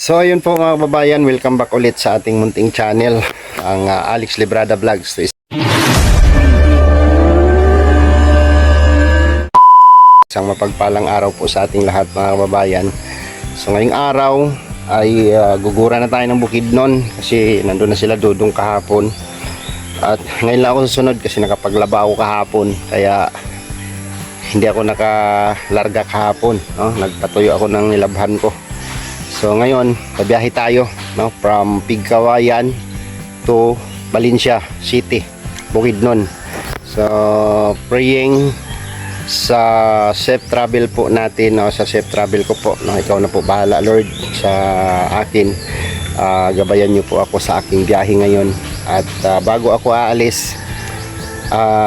So ayun po mga kababayan, welcome back ulit sa ating munting channel, ang Alex Librada Vlogs. Isang mapagpalang araw po sa ating lahat mga kababayan. So ngayong araw ay gugura na tayo ng Bukidnon kasi nandun na sila Dudong kahapon. At ngayon lang ako susunod kasi nakapaglaba ako kahapon, kaya hindi ako nakalarga kahapon, no? Nagpatuyo ako ng nilabhan ko. So ngayon, babiyahe tayo, no, from Pigkawayan to Valencia City, Bukidnon. So praying sa safe travel po natin, no, sa safe travel ko po, no, ikaw na po bahala Lord sa akin. Gabayan niyo po ako sa aking biyahe ngayon. At bago ako aalis,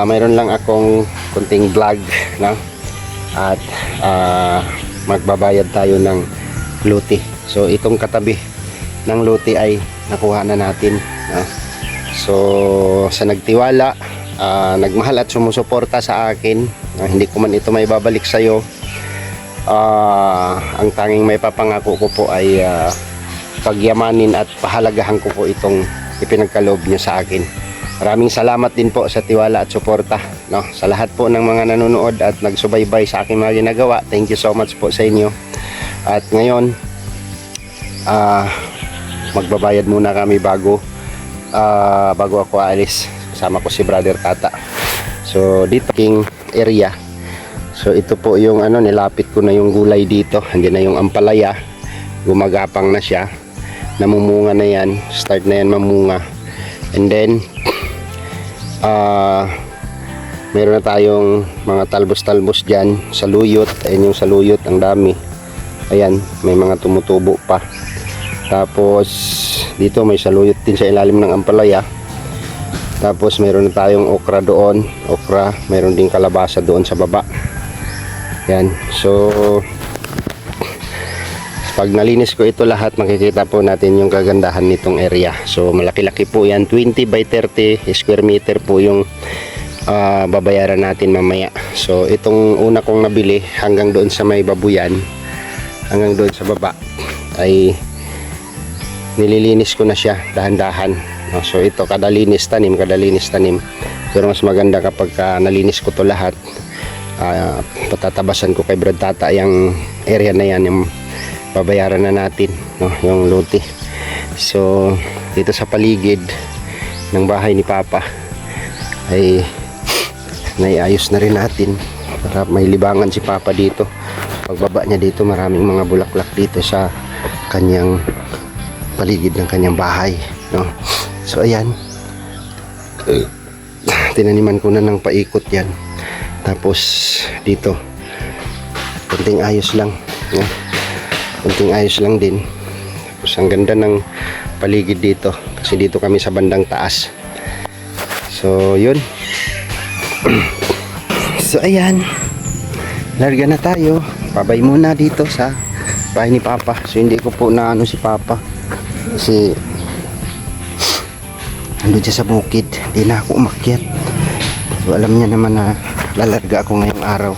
mayroon lang akong kunting vlog, no? At magbabayad tayo ng luti. So itong katabi ng luti ay nakuha na natin, no? So sa nagtiwala, nagmahal at sumusuporta sa akin, hindi ko man ito may babalik sa iyo. Ang tanging may papangako ko po ay pagyamanin at pahalagahan ko po itong ipinagkaloob niyo sa akin. Maraming salamat din po sa tiwala at suporta, no? Sa lahat po ng mga nanonood at nagsubaybay sa aking mga ginagawa. Thank you so much po sa inyo. At ngayon, magbabayad muna kami bago ako aalis. Kasama ko si Brother Tata. So dito king area. So ito po yung nilapit ko na yung gulay dito. Hindi na yung ampalaya. Gumagapang na siya. Namumunga na yan. Start na yan mamunga. And then meron na tayong mga talbos-talbos dyan. Saluyot. Ayun yung saluyot. Ang dami. Ayan, may mga tumutubo pa. Tapos dito may saluyot din sa ilalim ng ampalaya. Tapos meron na tayong okra doon, okra, meron din kalabasa doon sa baba. Yan. So pag nalinis ko ito lahat, makikita po natin yung kagandahan nitong area. So malaki-laki po yan, 20 by 30 square meter po yung babayaran natin mamaya. So itong una kong nabili hanggang doon sa may babuyan, hanggang doon sa baba, ay nililinis ko na siya dahan-dahan. So ito kadalinis tanim. Pero mas maganda kapag nalinis ko to lahat. Patatabasan ko kay Brad Tata yung area na yan, yung babayaran na natin, no, yung luti. So dito sa paligid ng bahay ni Papa ay naiayos na rin natin para may libangan si Papa dito. Pagbaba niya dito, maraming mga bulaklak dito sa kanyang paligid ng kanyang bahay, no? So ayan, tinaniman ko na ng paikot yan. Tapos dito kunting ayos lang, no? Kunting ayos lang din. Tapos ang ganda ng paligid dito kasi dito kami sa bandang taas. So yun. So ayan, larga na tayo. Babay muna dito sa bahay ni Papa. So hindi ko po na si Papa kasi ando siya sa bukid, hindi na ako umakyat. So alam niya naman na lalarga ako ngayong araw.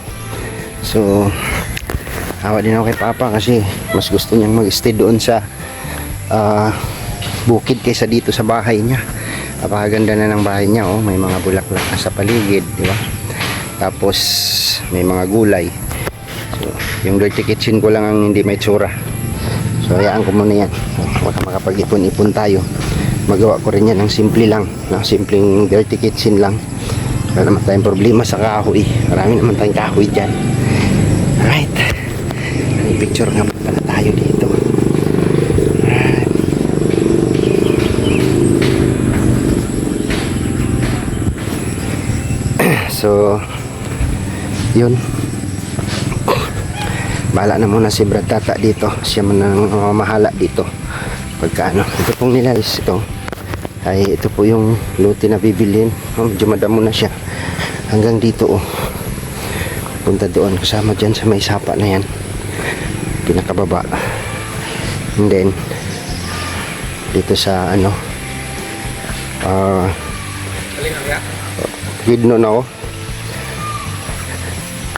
So hawa din ako kay Papa kasi mas gusto niyang mag-stay doon sa bukid kaysa dito sa bahay niya. Napakaganda na ng bahay niya, oh. May mga bulaklak na sa paligid, di ba? Tapos may mga gulay. So yung dirty kitchen ko lang ang hindi may tsura. So hayaan ko muna yan. Baka makapag-ipon-ipon tayo. Magawa ko rin yan ng simple lang, no? Simpleng dirty kitchen lang. Wala naman tayong problema sa kahoy. Marami naman tayong kahoy dyan. Alright, may picture nga pala tayo dito. Alright. So yun, bahala na muna si Brad Tata dito. Siya man ang mamahala dito pagka ito pong nilalis ito. Ay ito po yung luti na bibilin. Medyo madamo na siya hanggang dito, oh. Punta doon kasama dyan sa may sapa na yan, pinakababa. And then dito sa Bukidnon na, oh.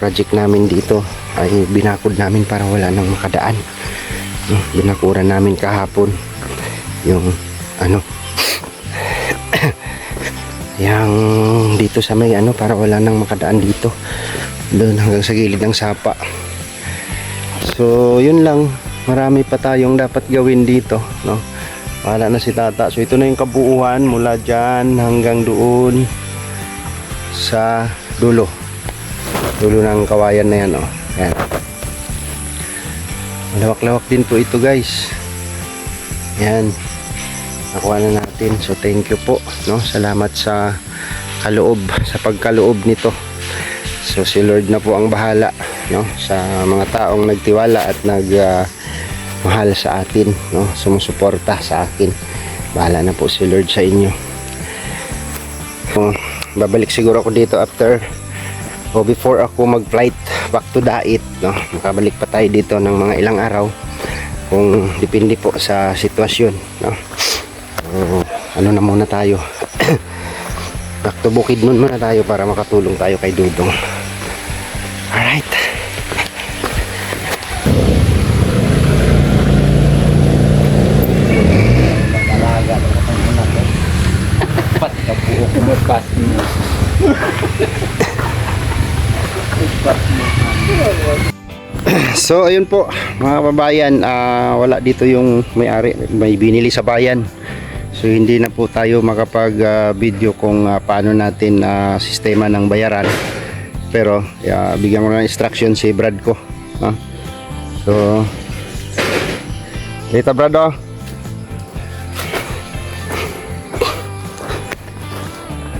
Project namin dito ay binakod namin para wala nang makadaan. Binakuran namin kahapon yung ano yung dito sa may ano, para wala nang makadaan dito doon hanggang sa gilid ng sapa. So yun lang, marami pa tayong dapat gawin dito, no? Wala na si tata. So ito na yung kabuuan mula dyan hanggang doon sa dulo ng kawayan na yan, oh. Yan. Malawak-lawak din po ito, guys. Yan. Nakuha na natin. So thank you po, no? Salamat sa kaloob, sa pagkaloob nito. So si Lord na po ang bahala, no? Sa mga taong nagtiwala at mahal sa atin, no? Sumusuporta sa akin. Bahala na po si Lord sa inyo. So, babalik siguro ako dito after o before ako mag-flight back to Dait, no? Makabalik pa tayo dito ng mga ilang araw, kung depende po sa sitwasyon, no? Ano na muna tayo back to Bukidnon muna tayo para makatulong tayo kay Dudong. Alright. Pag-alaga na muna ko. Pat ka po ako magpas mo. So ayun po mga kababayan, wala dito yung may-ari, may binili sa bayan. So hindi na po tayo makapag video kung paano natin sistema ng bayaran. Pero bigyan mo ng instruction si Brad ko, no? So dito Brad, oh.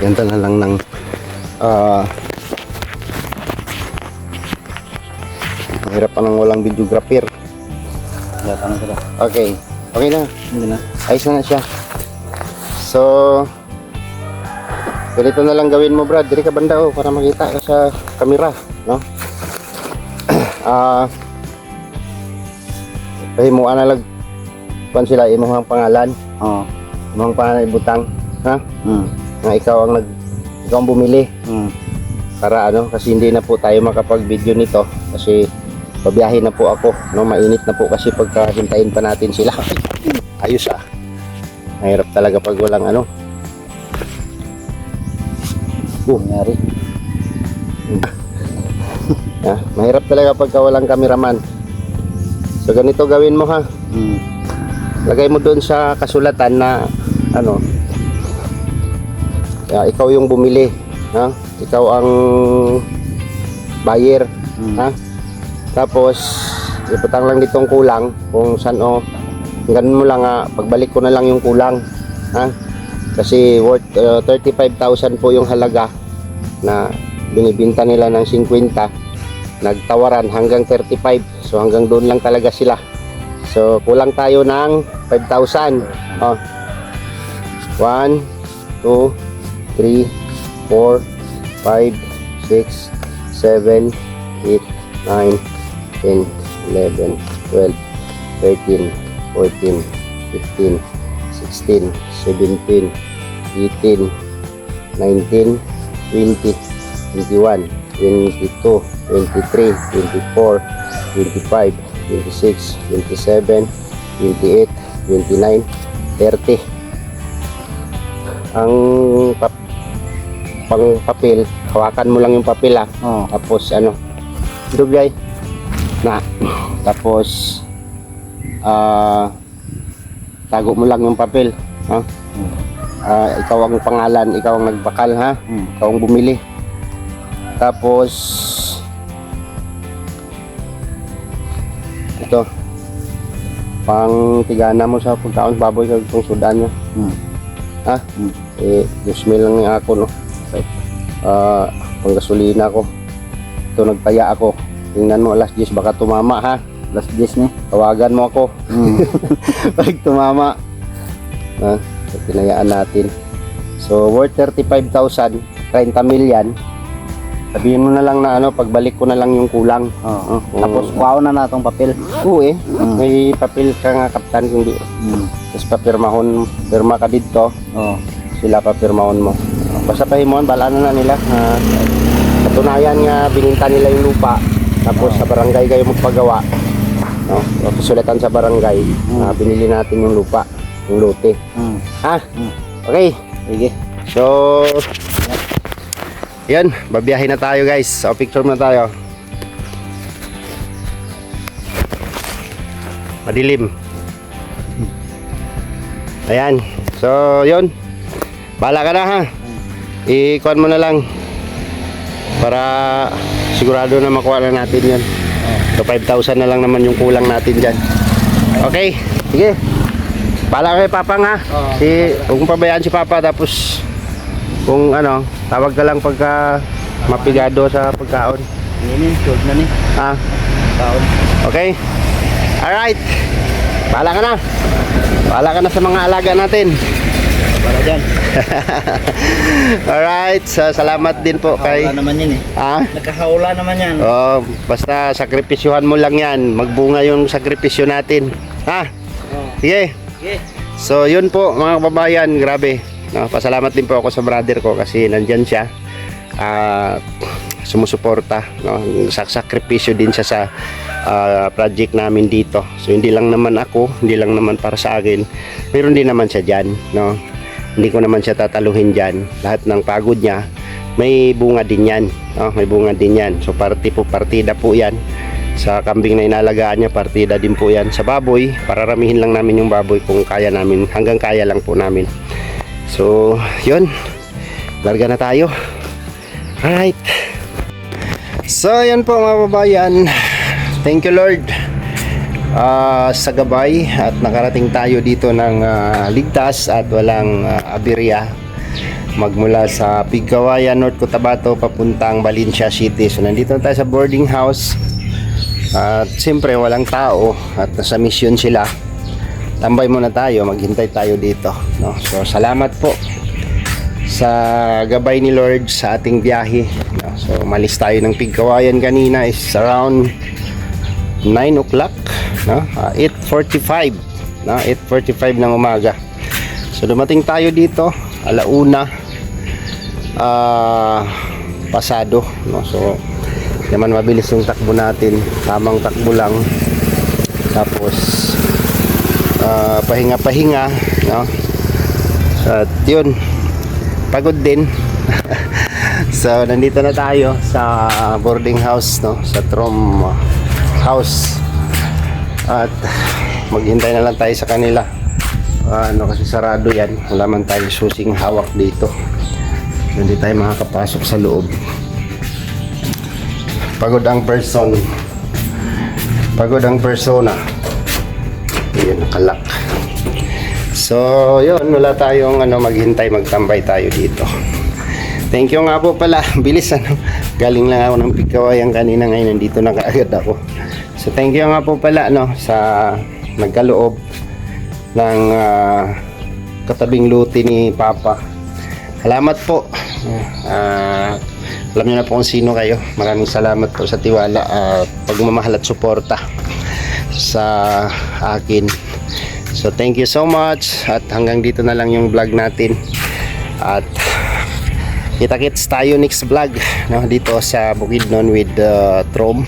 Ganda na lang ng hirap pa nang walang videographer. Okay. Okay na. Ayos na siya. So ganito na lang gawin mo, Brad. Diri ka banda, oh, para makita ka sa camera, no? Mo analog pan sila imong pangalan. Oo. Imong pangalan ibutang, ha? Na ikaw ang bumili. Para ano, kasi hindi na po tayo makapag-video nito kasi babiyahe na po ako, no? Mainit na po kasi pagkahintayin pa natin sila. Ayos mahirap talaga pag walang ano. Nangyari. Mahirap talaga pagka walang cameraman. So ganito gawin mo, ha. Lagay mo doon sa kasulatan na ano, ikaw yung bumili, ha? Ikaw ang buyer, ha? Tapos iputang lang ditong kulang kung saan, ganun mo lang, pagbalik ko na lang yung kulang, ha? Kasi worth 35,000 po yung halaga na binibinta nila ng 50, nagtawaran hanggang 35. So hanggang doon lang talaga sila. So kulang tayo ng 5,000. 1 2 3 4 5 6 7 8 9 10, 11, 12, 13, 14, 15, 16, 17, 18, 19, 20, 21, 22, 23, 24, 25, 26, 27, 28, 29, 30. Ang pang papel, hawakan mo lang yung papel, tapos ano, dugay na, tapos tago mo lang yung papel, ha? Ikaw ang pangalan, ikaw ang nagbakal, ha? Ikaw ang bumili. Tapos ito pang tigana mo sa pagkaon baboy kag itong sudan niya, ha? 2,000 lang yung ako, no? Pang gasolina ko ito, nagtaya ako. Tingnan mo, alas 10 baka tumama, ha? Alas 10 ni. Tawagan mo ako. Pag tumama. Tinayaan natin. So, worth 35,000, 30 million. Sabihin mo na lang na ano, pagbalik ko na lang yung kulang. Tapos, kuhaw na natong papel. Oo, may papel ka nga, kaptan, kung di. Tapos pirma ka dito. Sila papirmahon mo. Basta pahimuan, balaan na nila. Katunayan nga, bininta nila yung lupa. Tapos sa barangay kayo magpagawa. no? So, sulatan sa barangay, binili natin yung lupa, yung lote. Ha? Okay. Sige. So, yan, babiyahin na tayo guys. So, picture na tayo. Madilim. Ayan. So, yun. Bahala ka na ha. I-kuhan mo na lang para sigurado na makuha na natin yan. So 5,000 na lang naman yung kulang natin dyan. Okay, sige. Bahala kay Papa nga. Kung pabayaan si Papa, tapos kung ano, tawag ka lang pagka mapigado sa pagkaon. Ini, short na ni. Ah, Taon. okay. Alright. Bahala ka na. Bahala ka na sa mga alaga natin. Para dyan. Alright, so, salamat din po kay... Nakahawla naman yan eh. Ah? Nakahawla naman yan. Oh, basta sakripisyuhan mo lang yan. Magbunga yung sakripisyo natin. Ha? Sige. Sige. So, yun po mga kababayan, grabe. No, pasalamat din po ako sa brother ko kasi nandyan siya. Sumusuporta. No? Sakripisyo din siya sa project namin dito. So, hindi lang naman ako, hindi lang naman para sa akin. Meron din naman siya dyan. No? Hindi ko naman siya tataluhin dyan. Lahat ng pagod niya, may bunga din yan. No? May bunga din yan. So, partida po yan. Sa kambing na inalagaan niya, partida din po yan. Sa baboy, pararamihin lang namin yung baboy kung kaya namin. Hanggang kaya lang po namin. So, yun. Larga na tayo. Alright. So, yan po mga babayan. Thank you Lord sa gabay at nakarating tayo dito ng ligtas at walang aberya magmula sa Pigkawayan, North Cotabato papuntang Valencia City. So nandito na tayo sa boarding house at siyempre walang tao at nasa mission sila. Tambay muna tayo, maghintay tayo dito, no? So salamat po sa gabay ni Lord sa ating biyahe, no? So malis tayo ng Pigkawayan kanina is around 9 o'clock, no? 8:45, no? 8:45 ng umaga. So dumating tayo dito alauna pasado, no? So naman mabilis yung takbo natin, tamang takbo lang. Tapos pahinga-pahinga, no? At yun, pagod din. So nandito na tayo sa boarding house, no? Sa Trom house at maghintay na lang tayo sa kanila. Kasi sarado yan, wala man tayo susing hawak dito, hindi tayo makakapasok sa loob. Pagod ang persona. Yun, nakalak. So yun, wala tayong magtambay tayo dito. Thank you nga po pala. Bilis galing lang ako ng Pigkawayan kanina, ngayon nandito na kaagad ako. So thank you nga po pala, no, sa nagkaloob ng katabing luti ni Papa. Salamat po. Alam niyo na po kung sino kayo. Maraming salamat po sa tiwala at pagmamahal at suporta sa akin. So thank you so much at hanggang dito na lang yung vlog natin. At kita-kits tayo next vlog, no, dito sa Bukidnon with Trom.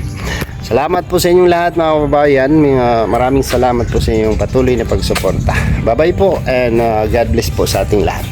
Salamat po sa inyong lahat mga kababayan. Maraming salamat po sa inyong patuloy na pagsuporta. Bye bye po and God bless po sa ating lahat.